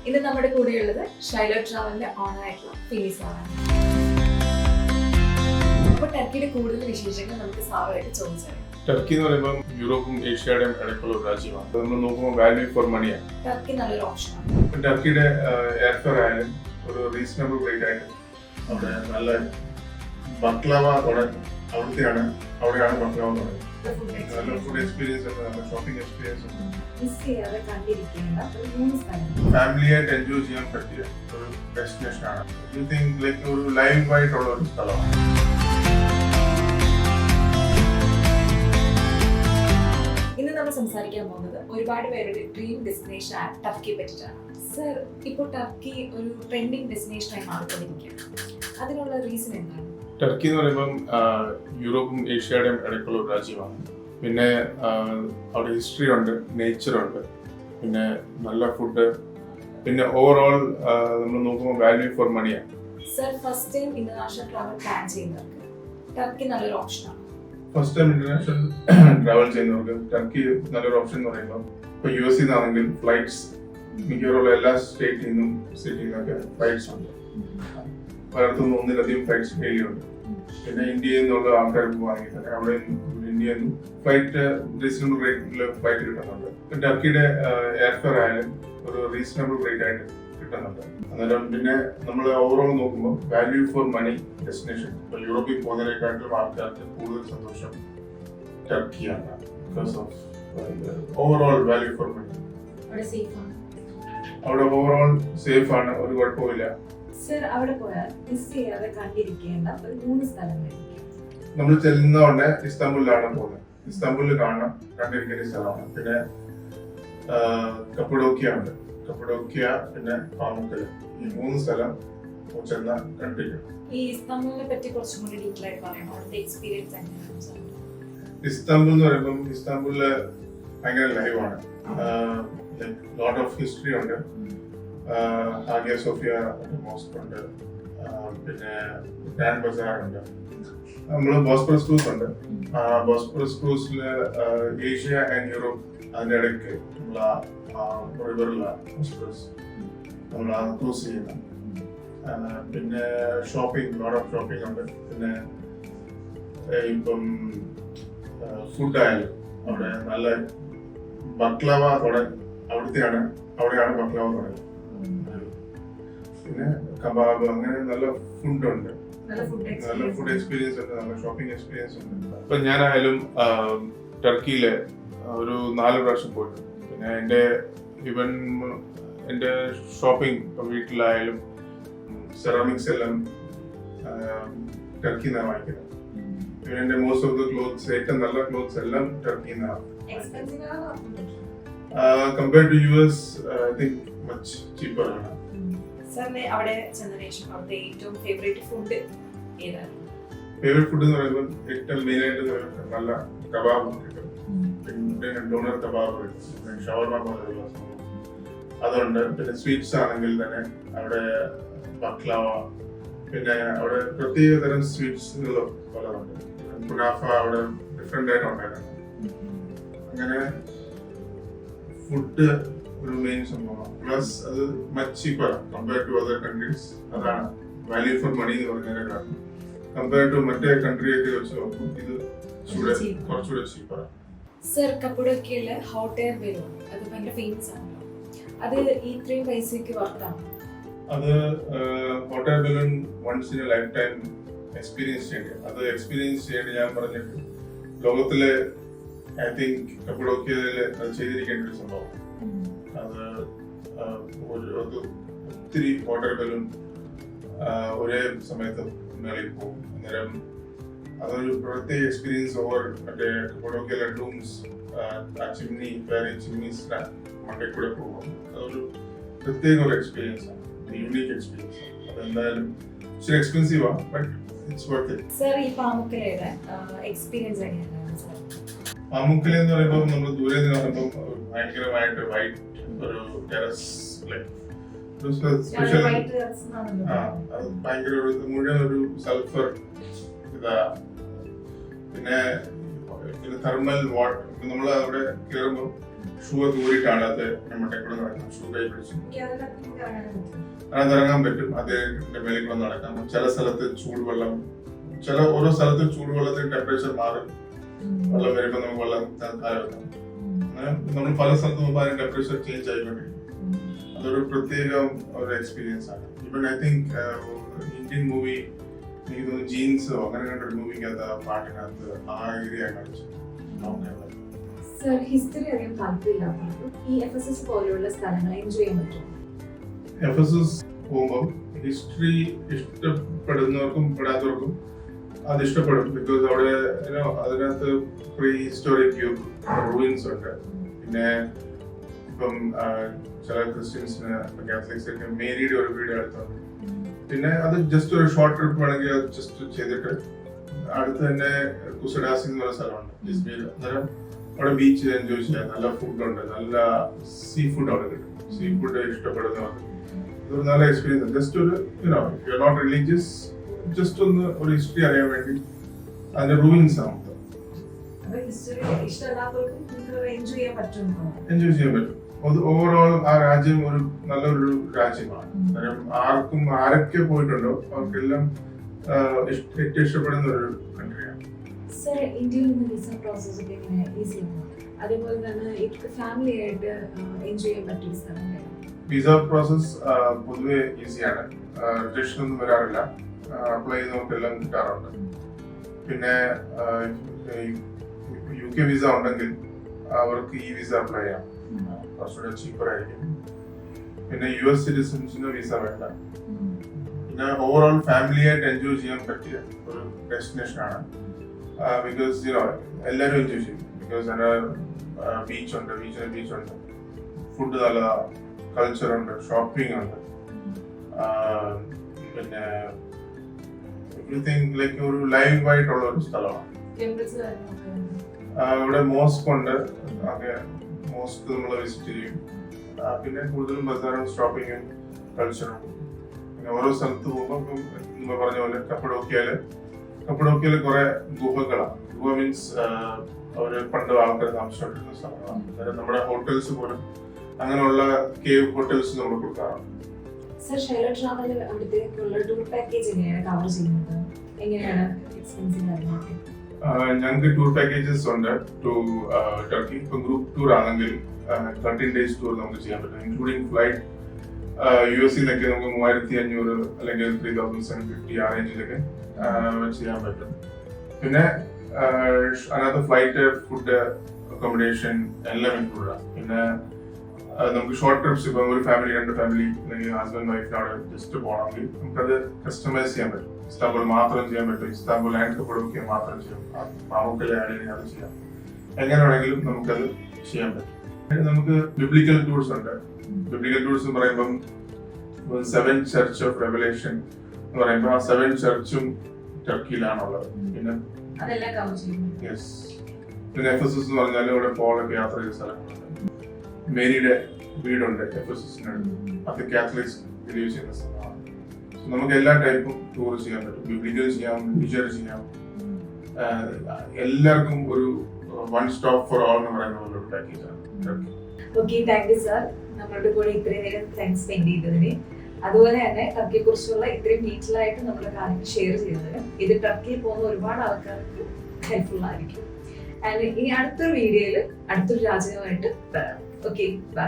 ഇന്ന് നമ്മുടെ കൂടെയുള്ളത് ഷൈലോ ട്രാവലിന്റെ ഓണറായിട്ടുള്ള ഫിലിസ് ആണ്. അപ്പോൾ ടർക്കിയുടെ കൂടുതൽ വിശേഷങ്ങൾ നമുക്ക് സാറുമായിട്ട് ചോദിച്ചറിയാം. ടർക്കി എന്ന് പറയുമ്പോൾ യൂറോപ്പും ഏഷ്യയുടെയും ഇടയ്ക്കുള്ള ഒരു രാജ്യമാണ്. നമ്മൾ നോക്കുമ്പോൾ വാല്യൂ ഫോർ മണിയാണ്. ടർക്കി നല്ലൊരു ഓപ്ഷനാണ്. ടർക്കിയുടെ എയർഫെയർ ആയാലും ഒരു റീസണബിൾ റേറ്റ് ആയിട്ട് അവിടെ നല്ല ബക്ലവ അവിടെയാണ് ബക്ലവ തുടങ്ങി. നല്ല ഫുഡ് എക്സ്പീരിയൻസ് ഉണ്ട്, നല്ല ഷോപ്പിംഗ് എക്സ്പീരിയൻസ് ഉണ്ട്. ഫാമിലിയായിട്ട് എൻജോയ് ചെയ്യാൻ പറ്റിയ ഒരു ഡെസ്റ്റിനേഷൻ ആണ്. യു തിങ്ക് ലൈക്ക് ഒരു ലൈവ് ആയിട്ടുള്ള ഒരു സ്ഥലമാണ്. ഇന്ന് നമ്മൾ സംസാരിക്കാൻ പോകുന്നത് ഒരുപാട് പേരുടെ ഡ്രീം ഡെസ്റ്റിനേഷൻ ആയ ടർക്കിയെ പറ്റിയിട്ടാണ്. സർ, ഇപ്പോൾ ടർക്കി ഒരു ട്രെൻഡിങ് ഡെസ്റ്റിനേഷനായി മാറിക്കൊണ്ടിരിക്കുകയാണ്. അതിനുള്ള റീസൺ എന്താണ്? ടർക്കി എന്ന് പറയുമ്പം യൂറോപ്പും ഏഷ്യയുടെയും ഇടയ്ക്കുള്ള ഒരു രാജ്യമാണ്. പിന്നെ അവിടെ ഹിസ്റ്ററി ഉണ്ട്, നേച്ചർ ഉണ്ട്, പിന്നെ നല്ല ഫുഡ്, പിന്നെ ഓവറോൾ നമ്മൾ നോക്കുമ്പോൾ വാല്യൂ ഫോർ മണിയാണ്. Sir, first time international travel plan ചെയ്യുന്നവർക്ക് ടർക്കി നല്ലൊരു ഓപ്ഷനാണ്. ഫസ്റ്റ് ടൈം ഇന്റർനാഷണൽ ട്രാവൽ ചെയ്യുന്നവർക്ക് ടർക്കി നല്ലൊരു ഓപ്ഷൻ എന്ന് പറയുമ്പോൾ ഇപ്പോൾ യു എസ് നിന്നാണെങ്കിൽ ഫ്ലൈറ്റ്സ് മിക്കവാറുള്ള എല്ലാ സ്റ്റേറ്റിൽ നിന്നും സിറ്റിയിൽ നിന്നൊക്കെ ഫ്ലൈറ്റ്സ് ഉണ്ട്. പലയിടത്തുനിന്ന് ഒന്നിലധികം ഫ്ലൈറ്റ്സ് ഡെയിലി ഉണ്ട്. പിന്നെ ഇന്ത്യയിൽ നിന്നുള്ള ആൾക്കാർക്ക് വാങ്ങിയിട്ടുണ്ട്. അവിടെ ഇന്ത്യയിൽ നിന്ന് ഫ്ലൈറ്റ് റീസണബിൾ റേറ്റിൽ ഫ്ലൈറ്റ് കിട്ടുന്നുണ്ട്. ടർക്കിയുടെ എയർഫെയർ ആയാലും ഒരു റീസണബിൾ റേറ്റ് ആയിട്ട് കിട്ടുന്നുണ്ട്. അന്നേരം പിന്നെ നമ്മൾ ഓവറോൾ നോക്കുമ്പോൾ വാല്യൂ ഫോർ മണി ഡെസ്റ്റിനേഷൻ. ഇപ്പോൾ യൂറോപ്പിൽ പോകുന്നതിനെക്കാട്ടിലും ആൾക്കാർക്ക് കൂടുതൽ സന്തോഷം ടർക്കിയാണ്. Because of overall value for money. അവിടെ ഓവറോൾ സേഫ് ആണ്, ഒരു കുഴപ്പമില്ല. സർ, അവിടെ പോയാൽ മിസ് ചെയ്യാതെ കണ്ടിരിക്കേണ്ട ഒരു 3 സ്ഥലങ്ങൾ. നമ്മൾ ചെല്ലുന്നതുകൊണ്ട് ഇസ്താംബുളിലാണ് പോകുന്നത്. ഇസ്താംബുളിൽ കാണണം, കണ്ടിരിക്കുന്ന സ്ഥലമാണ്. പിന്നെ കപ്പഡോക്കിയ ഉണ്ട്, കപ്പഡോക്കിയ, പിന്നെ പാമുക്കല്. ഈ 3 സ്ഥലം ചെന്ന കണ്ടിരിക്കും. ഈ ഇസ്താംബുളിനെ പറ്റി കുറച്ചും കൂടി ഡീറ്റെയിൽ ആയിട്ട് പറയണം. അവിടുത്തെ എക്സ്പീരിയൻസ് എങ്ങനെയാണ്? ഇസ്താംബുൾ എന്ന് പറയുമ്പോൾ ഇസ്താംബുളില് ഭയങ്കര ലൈവാണ്. ലോട്ട് ഓഫ് ഹിസ്റ്ററി ഉണ്ട്. ഹാഗിയ സോഫിയ മോസ്ക് ഉണ്ട്, പിന്നെ ഗ്രാൻഡ് ബസാർ ഉണ്ട്. നമ്മൾ ബോസ്ഫറസ് ക്രൂസ് ഉണ്ട്. ബോസ്ഫറസ് ക്രൂസിൽ ഏഷ്യ ആൻഡ് യൂറോപ്പ് അതിൻ്റെ ഇടയ്ക്ക് നമ്മൾ റിവറിലാണ് ബോസ്ഫറസ് നമ്മൾ ക്രൂസ് ചെയ്യുന്നത്. പിന്നെ ഷോപ്പിംഗ്, ലോട്ട് ഓഫ് ഷോപ്പിംഗ് ഉണ്ട്. പിന്നെ ഇപ്പം ഫുഡ് ആയാലും അവിടെ നല്ല ബക്ലവ അവിടെയാണ് ബക്ലവ തുടങ്ങി. പിന്നെ കബാബ്, അങ്ങനെ നല്ല ഫുഡ് ഉണ്ട്, നല്ല ഫുഡ് എക്സ്പീരിയൻസ് ഉണ്ട്, നല്ല ഷോപ്പിംഗ് എക്സ്പീരിയൻസ് ഉണ്ട്. ഇപ്പൊ ഞാനായാലും ടർക്കിയില് ഒരു 4 പ്രാവശ്യം പോയിട്ടുണ്ട്. പിന്നെ എൻ്റെ ഷോപ്പിംഗ് ഇപ്പം വീട്ടിലായാലും സെറാമിക്സ് എല്ലാം ടർക്കിയിൽ നിന്നാണ് വാങ്ങിക്കുന്നത്. പിന്നെ എൻ്റെ മോസ്റ്റ് ഓഫ് ദ ക്ലോത്ത്സ്, ഏറ്റവും നല്ല ക്ലോത്ത്സ് എല്ലാം ടർക്കിയിൽ നിന്നാണ്. Compared to US, I think much cheaper ആണ്. സാറിന് അവിടെ ചെന്ന ശേഷം അവിടുത്തെ ഏറ്റവും ഫേവറേറ്റ് ഫുഡ് ഏതാണ്? ഫേവറേറ്റ് ഫുഡ് എന്ന് പറയുമ്പോൾ ഏറ്റവും മെയിൻ ആയിട്ട് നല്ല കബാബ് കിട്ടും. പിന്നെ ഡോണർ കബാബ് കിട്ടും, ഷവർമ പോലെയുള്ള അതുണ്ട്. പിന്നെ സ്വീറ്റ്സ് ആണെങ്കിൽ തന്നെ അവിടെ ബക്ലവ, പിന്നെ അവിടെ പ്രത്യേക തരം സ്വീറ്റ്സുകൾ പലതുണ്ട്. കുനാഫ അവിടെ ഡിഫറെന്റ് ആയിട്ട് ഉണ്ടായിരുന്നു. അങ്ങനെ ഫുഡ് ഒരു മെയിൻ സംഭവമാണ്. പ്ലസ് അത് much cheaper compare to other countries. അതാണ് വാല്യൂ ഫോർ മണി എന്ന് പറഞ്ഞതിന്റെ കാരണം. കമ്പയർ ടു മറ്റേ കൺട്രിയൊക്കെ വെച്ച് നോക്കും ഇത് കുറച്ചുകൂടെ ചീപ്പറാണ്. സർ, കപ്പഡോക്കിയയിലെ ഹോട്ട് എയർ ബലൂൺ അത് ഭയങ്കര ഫേമസ് ആണല്ലോ. അത് ഇത്രയും പൈസക്ക് വർത്താണ്? അത് hot air balloon once in a life time experience ചെയ്യേണ്ടത്. അത് എക്സ്പീരിയൻസ് ചെയ്യേണ്ടി ഞാൻ പറഞ്ഞിട്ട് ലോകത്തിലെ ഐ തിങ്ക് കപ്പഡോക്കിയയിൽ അത് ചെയ്തിരിക്കേണ്ട ഒരു സംഭവം. അത് ഒത്തിരി വാട്ടർ ബലൂൺ ഒരേ സമയത്ത് മേളിൽ പോകും. അന്നേരം അതൊരു പ്രത്യേക എക്സ്പീരിയൻസ്. ഓവർ മറ്റേ കപ്പഡോക്കിയയിലെ ഡൂംസ്, ചിമ്നി, വേറെ ചിമ്നീസിന് മണ്ടയിൽ കൂടെ പോകും. അതൊരു പ്രത്യേക ഒരു എക്സ്പീരിയൻസ് ആണ്, യൂണീക്ക് എക്സ്പീരിയൻസ്. അതെന്തായാലും ഇച്ചിരി എക്സ്പെൻസീവാണ്, but it's worth it. Sir, ഈ പാമുക്കലയുടെ എക്സ്പീരിയൻസ് എങ്ങനെയാണ്? പാമുക്കല എന്ന് പറയുമ്പോൾ നമ്മൾ ദൂരെ നിന്ന് കാണുമ്പോൾ ഭയങ്കരമായിട്ട് വൈറ്റ് ഒരു ടെറസ്, സ്പെഷ്യൽ അത് ഭയങ്കര മുഴുവൻ ഒരു സൾഫർ ഇതാ. പിന്നെ പിന്നെ തെർമൽ വാട്ടർ നമ്മൾ അവിടെ കയറുമ്പോൾ ഷൂ ഒക്കെ ഊരിയിട്ടാണ് അത് നമ്മുടെ കൂടെ നടക്കുന്നത്. ഷൂ കൈ പിടിച്ചു അതിനകത്ത് ഇറങ്ങാൻ പറ്റും. അതിന്റെ മേലെ കൂടെ നടക്കാം. ചില സ്ഥലത്ത് ചൂടുവെള്ളം, ഓരോ സ്ഥലത്ത് ചൂടുവെള്ളത്തിന് ടെമ്പറേച്ചർ മാറും. വെള്ളം വരുമ്പോൾ നമുക്ക് വെള്ളം താഴെ വെക്കാം. അങ്ങനെ നമ്മൾ പല സ്ഥലത്തും പോകുമ്പോൾ അതിന്റെ ടെമ്പറേച്ചർ ചേഞ്ച് ആയിക്കൊണ്ടിരിക്കും. അതൊരു പ്രത്യേക ഒരു എക്സ്പീരിയൻസ് ആണ്. ഇവൻ ഐ തിങ്ക് ഇന്ത്യൻ മൂവി എനിക്ക് തോന്നുന്നു ജീൻസോ അങ്ങനെ കണ്ടൊരു മൂവിക്കകത്ത് പാട്ടിനകത്ത് ആ ഏരിയ കാണിച്ചു. സർ, ഹിസ്റ്ററി അറിയാൻ താല്പര്യമില്ലാത്തവർക്കും ഈ FSS പോലെയുള്ള സ്ഥലങ്ങൾ എൻജോയ് ചെയ്യാൻ പറ്റും. FSS പോകുമ്പോൾ ഹിസ്റ്ററി ഇഷ്ടപ്പെടുന്നവർക്കും പെടാത്തവർക്കും അത് ഇഷ്ടപ്പെടും. ബിക്കോസ് അവിടെ അതിനകത്ത് പ്രീ ഹിസ്റ്റോറിക് റൂയിൻസ് ഉണ്ട്. പിന്നെ ഇപ്പം ചില ക്രിസ്ത്യൻസിന് കാത്തലിക്സ് ഒക്കെ മേരിയുടെ ഒരു വീഡിയോ എടുത്തുണ്ട്. പിന്നെ അത് ജസ്റ്റ് ഒരു ഷോർട്ട് ട്രിപ്പ് വേണമെങ്കിൽ അത് ജസ്റ്റ് ചെയ്തിട്ട് അടുത്ത് തന്നെ കുസഡാസി എന്ന് പറയുന്ന സ്ഥലമുണ്ട് ജിസ്ബിയിൽ. അന്നേരം അവിടെ ബീച്ച് എൻജോയ് ചെയ്യാം. നല്ല ഫുഡുണ്ട്, നല്ല സീ ഫുഡ് അവിടെ കിട്ടും. സീ ഫുഡ് ഇഷ്ടപ്പെടുന്നവർക്ക് ഇതൊരു നല്ല എക്സ്പീരിയൻസ്. ജസ്റ്റ് ഒരു you are not religious, just ഒന്ന് ഒരു ഹിസ്റ്ററി അറിയാൻ വേണ്ടി അതിന്റെ റൂയിൻസ് ആണ് എൻജോയ് ചെയ്യാൻ പറ്റും. ഓവറോൾ ആ രാജ്യം ഒരു നല്ലൊരു രാജ്യമാണ്. ആർക്കും ആരൊക്കെ പോയിട്ടുണ്ടോ അവർക്കെല്ലാം ഏറ്റവും ഇഷ്ടപ്പെടുന്ന ഒരു കൺട്രിയാണ്. സർ, ഇന്ത്യയിൽ നിന്ന് വിസ പ്രോസസ് ഒക്കെ ഇങ്ങനെ ഈസിയാണ്. അതേപോലെ തന്നെ ഫാമിലി ആയിട്ട് എൻജോയ് ചെയ്യാൻ പറ്റിയ സ്ഥലങ്ങൾ. വിസ പ്രോസസ് പൊതുവെ ഈസിയാണ്. റിജക്ഷൻ ഒന്നും വരാറില്ല. അപ്ലൈ ചെയ്തവർക്കെല്ലാം കിട്ടാറുണ്ട്. പിന്നെ UK വിസ ഉണ്ടെങ്കിൽ അവർക്ക് ഈ വിസ അപ്ലൈ ചെയ്യാം. കുറച്ചുകൂടെ ചീപ്പർ ആയിരിക്കും. പിന്നെ US സിറ്റിസൺസിന് വിസ വേണ്ട. പിന്നെ ഓവറോൾ ഫാമിലി ആയിട്ട് എൻജോയ് ചെയ്യാൻ പറ്റിയ ഒരു ഡെസ്റ്റിനേഷൻ ആണ്. ബിക്കോസ് എല്ലാവരും എൻജോയ് ചെയ്യും. ബിക്കോസ് ബീച്ചുണ്ട്, ഫുഡ് നല്ലതാ, കൾച്ചർ ഉണ്ട്, ഷോപ്പിംഗ് ഉണ്ട്. പിന്നെ എവറിത്തിങ് ലൈക്ക് ഒരു ലൈവ് ആയിട്ടുള്ള ഒരു സ്ഥലമാണ്. ഇവിടെ മോസ്ക് ഉണ്ട്. മോസ്ക് നമ്മൾ വിസിറ്റ് ചെയ്യും. പിന്നെ കൂടുതലും ബസാറും ഷോപ്പിങ്ങും കൾച്ചറും. പിന്നെ ഓരോ സ്ഥലത്ത് പോകുമ്പോൾ നമ്മൾ പറഞ്ഞ പോലെ കപ്പഡോക്കിയയില് കുറെ ഗുഹകളാണ്. ഗുഹ മീൻസ് അവര് പണ്ട് ആൾക്കാർ താമസിച്ചുകൊണ്ടിരുന്ന സ്ഥലങ്ങളാണ്. അതായത് നമ്മുടെ ഹോട്ടൽസ് പോലും അങ്ങനെയുള്ള കേവ് ഹോട്ടൽസ് നമ്മൾ കൊടുക്കാറുണ്ട്. സർ, ഷൈലോ ട്രാവൽ അവിടത്തേക്കുള്ള ടൂർ പാക്കേജ് എങ്ങനെയാണ് കവർ ചെയ്യുന്നത്? എങ്ങനെയാണ് എക്സ്പെൻസീവ് കാര്യങ്ങളൊക്കെ? ഞങ്ങൾക്ക് ടൂർ പാക്കേജസ് ഉണ്ട് ടു ടർക്കി. ഇപ്പം ഗ്രൂപ്പ് ടൂർ ആണെങ്കിൽ 13 days ടൂർ നമുക്ക് ചെയ്യാൻ പറ്റും, ഇൻക്ലൂഡിംഗ് ഫ്ലൈറ്റ്. US നിന്നൊക്കെ നമുക്ക് 3500 അല്ലെങ്കിൽ 3750 ആ റേഞ്ചിലൊക്കെ ചെയ്യാൻ പറ്റും. പിന്നെ അതിനകത്ത് ഫ്ലൈറ്റ്, ഫുഡ്, അക്കോമഡേഷൻ എല്ലാം ഇൻക്ലൂഡ് ആണ്. പിന്നെ നമുക്ക് ഷോർട്ട് ട്രിപ്സ്, ഇപ്പം ഒരു ഫാമിലി, 2 ഫാമിലി അല്ലെങ്കിൽ ഹസ്ബൻഡ് വൈഫിനോട് ജസ്റ്റ് പോകണമെങ്കിൽ നമുക്കത് കസ്റ്റമൈസ് ചെയ്യാൻ പറ്റും. ഇസ്താംബുൾ മാത്രം ചെയ്യാൻ പറ്റും, ഇസ്താംബുൾ ആൻഡ് കപ്പഡോക്കിയ മാത്രം ചെയ്യാം, പാമുക്കലെ ആണെങ്കിൽ അത് ചെയ്യാം. എങ്ങനെ വേണമെങ്കിലും നമുക്കത് ചെയ്യാൻ പറ്റും. നമുക്ക് ബിബ്ലിക്കൽ ടൂർസ് ഉണ്ട്. ബിബ്ലിക്കൽ ടൂർസ് എന്ന് പറയുമ്പം 7 ചർച്ച് ഓഫ് റെവലേഷൻ എന്ന് പറയുമ്പോൾ ആ 7 ചർച്ചും ടർക്കിയിലാണുള്ളത്. പിന്നെ യെസ്, പിന്നെ FSS എന്ന് പറഞ്ഞാൽ ഇവിടെ പോളൊക്കെ യാത്ര ചെയ്ത സ്ഥലങ്ങളുണ്ട്. മേരിയുടെ വീടുണ്ട് FSSനടുത്ത്. അത് കാത്തലിക്സ് ബിലീവ് ചെയ്യുന്ന സ്ഥലമാണ്. നമുക്ക് എല്ലാ ടൈപ്പും ടൂർ ചെയ്യാൻ പറ്റും. ബിബ്ലിക്കൽ ചെയ്യാം, ലീജർ ചെയ്യാം. എല്ലാവർക്കും ഒരു വൺ സ്റ്റോപ്പ് ഫോർ ഓൾ എന്ന് പറയുന്ന ഒരു പാക്കേജാണ്. ഓക്കെ, താങ്ക് യു സർ, നമ്മളുടെ കൂടെ ഇത്രയും നേരം ടൈം സ്പെൻഡ് ചെയ്തതിന്. അതുപോലെ തന്നെ ടർക്കിയെ കുറിച്ചുള്ള ഇത്രയും ഡീറ്റെയിൽ ആയിട്ട് നമ്മുടെ കാര്യങ്ങൾ ഷെയർ ചെയ്തതിന്. ഇത് ടർക്കിയിൽ പോകുന്ന ഒരുപാട് ആൾക്കാർക്ക് ഹെൽപ്ഫുൾ ആയിരിക്കും. ആൻഡ് ഈ അടുത്തൊരു വീഡിയോയിൽ അടുത്തൊരു രാജ്യവുമായിട്ട് വരാം. Okay, by.